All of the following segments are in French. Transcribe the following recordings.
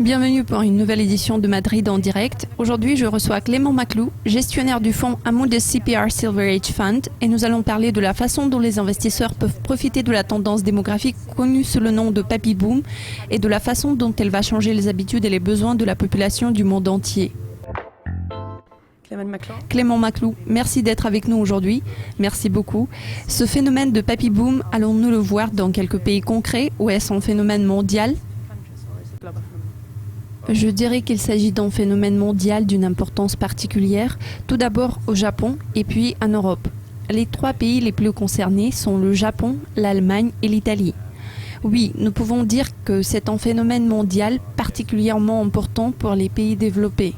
Bienvenue pour une nouvelle édition de Madrid en direct. Aujourd'hui, je reçois Clément Maclou, gestionnaire du fonds Amundi CPR Silver Age Fund, et nous allons parler de la façon dont les investisseurs peuvent profiter de la tendance démographique connue sous le nom de Papy Boom et de la façon dont elle va changer les habitudes et les besoins de la population du monde entier. Clément Maclou, merci d'être avec nous aujourd'hui. Merci beaucoup. Ce phénomène de Papy Boom, allons-nous le voir dans quelques pays concrets ou est-ce un phénomène mondial ? Je dirais qu'il s'agit d'un phénomène mondial d'une importance particulière, tout d'abord au Japon et puis en Europe. Les 3 pays les plus concernés sont le Japon, l'Allemagne et l'Italie. Oui, nous pouvons dire que c'est un phénomène mondial particulièrement important pour les pays développés.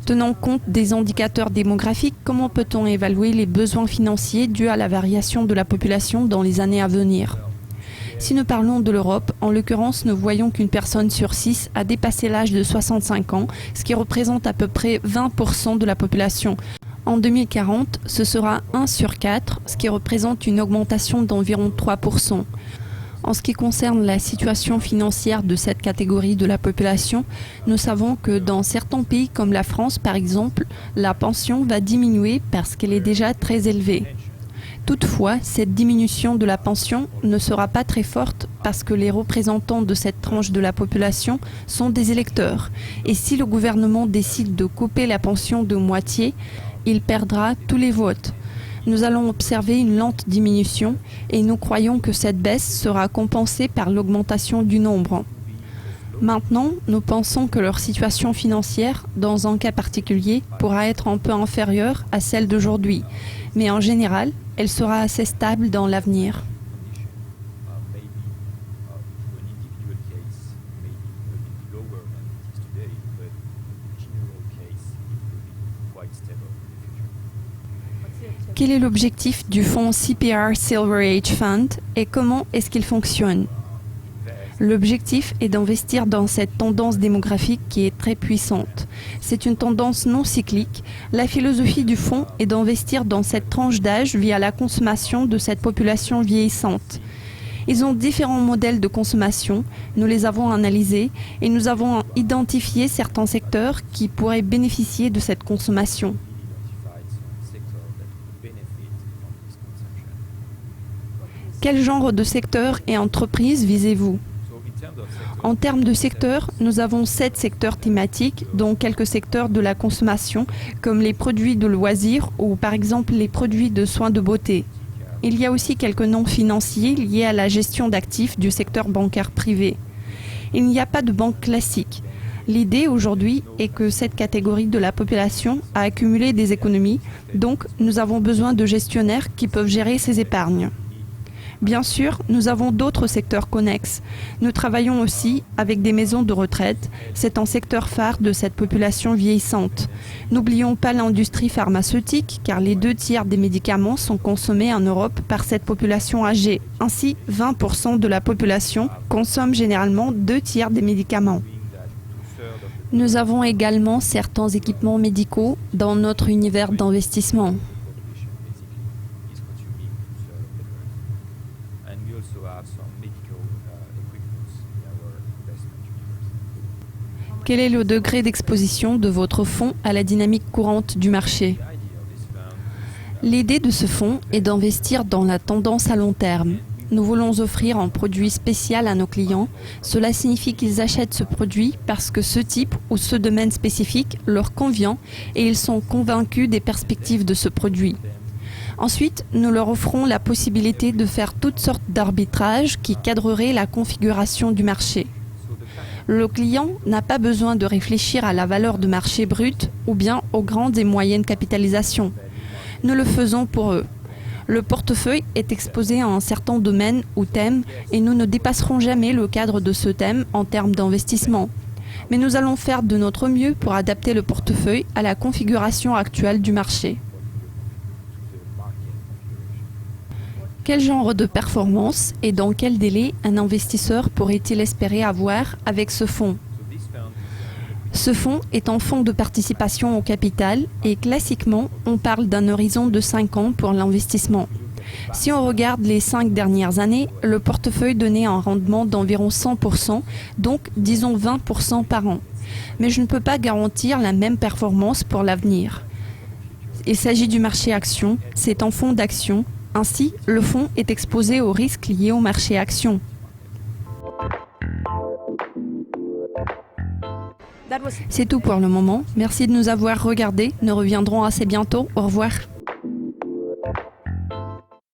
Tenant compte des indicateurs démographiques, comment peut-on évaluer les besoins financiers dus à la variation de la population dans les années à venir ? Si nous parlons de l'Europe, en l'occurrence, nous voyons qu'une personne sur 6 a dépassé l'âge de 65 ans, ce qui représente à peu près 20% de la population. En 2040, ce sera 1 sur 4, ce qui représente une augmentation d'environ 3%. En ce qui concerne la situation financière de cette catégorie de la population, nous savons que dans certains pays comme la France, par exemple, la pension va diminuer parce qu'elle est déjà très élevée. Toutefois, cette diminution de la pension ne sera pas très forte parce que les représentants de cette tranche de la population sont des électeurs. Et si le gouvernement décide de couper la pension de moitié, il perdra tous les votes. Nous allons observer une lente diminution et nous croyons que cette baisse sera compensée par l'augmentation du nombre. Maintenant, nous pensons que leur situation financière, dans un cas particulier, pourra être un peu inférieure à celle d'aujourd'hui, mais en général, elle sera assez stable dans l'avenir. Quel est l'objectif du fonds CPR Silver Age Fund et comment est-ce qu'il fonctionne ? L'objectif est d'investir dans cette tendance démographique qui est très puissante. C'est une tendance non cyclique. La philosophie du fonds est d'investir dans cette tranche d'âge via la consommation de cette population vieillissante. Ils ont différents modèles de consommation, nous les avons analysés et nous avons identifié certains secteurs qui pourraient bénéficier de cette consommation. Quel genre de secteur et entreprise visez-vous ? En termes de secteurs, nous avons 7 secteurs thématiques, dont quelques secteurs de la consommation, comme les produits de loisirs ou par exemple les produits de soins de beauté. Il y a aussi quelques noms financiers liés à la gestion d'actifs du secteur bancaire privé. Il n'y a pas de banque classique. L'idée aujourd'hui est que cette catégorie de la population a accumulé des économies, donc nous avons besoin de gestionnaires qui peuvent gérer ces épargnes. Bien sûr, nous avons d'autres secteurs connexes. Nous travaillons aussi avec des maisons de retraite. C'est un secteur phare de cette population vieillissante. N'oublions pas l'industrie pharmaceutique, car les 2/3 des médicaments sont consommés en Europe par cette population âgée. Ainsi, 20% de la population consomme généralement 2/3 des médicaments. Nous avons également certains équipements médicaux dans notre univers d'investissement. Quel est le degré d'exposition de votre fonds à la dynamique courante du marché ? L'idée de ce fonds est d'investir dans la tendance à long terme. Nous voulons offrir un produit spécial à nos clients. Cela signifie qu'ils achètent ce produit parce que ce type ou ce domaine spécifique leur convient et ils sont convaincus des perspectives de ce produit. Ensuite, nous leur offrons la possibilité de faire toutes sortes d'arbitrages qui cadreraient la configuration du marché. Le client n'a pas besoin de réfléchir à la valeur de marché brute ou bien aux grandes et moyennes capitalisations. Nous le faisons pour eux. Le portefeuille est exposé à un certain domaine ou thème et nous ne dépasserons jamais le cadre de ce thème en termes d'investissement. Mais nous allons faire de notre mieux pour adapter le portefeuille à la configuration actuelle du marché. Quel genre de performance et dans quel délai un investisseur pourrait-il espérer avoir avec ce fonds ? Ce fonds est un fonds de participation au capital et classiquement, on parle d'un horizon de 5 ans pour l'investissement. Si on regarde les 5 dernières années, le portefeuille donnait un rendement d'environ 100%, donc disons 20% par an. Mais je ne peux pas garantir la même performance pour l'avenir. Il s'agit du marché action, c'est un fonds d'action. Ainsi, le fonds est exposé aux risques liés au marché action. C'est tout pour le moment. Merci de nous avoir regardés. Nous reviendrons assez bientôt. Au revoir.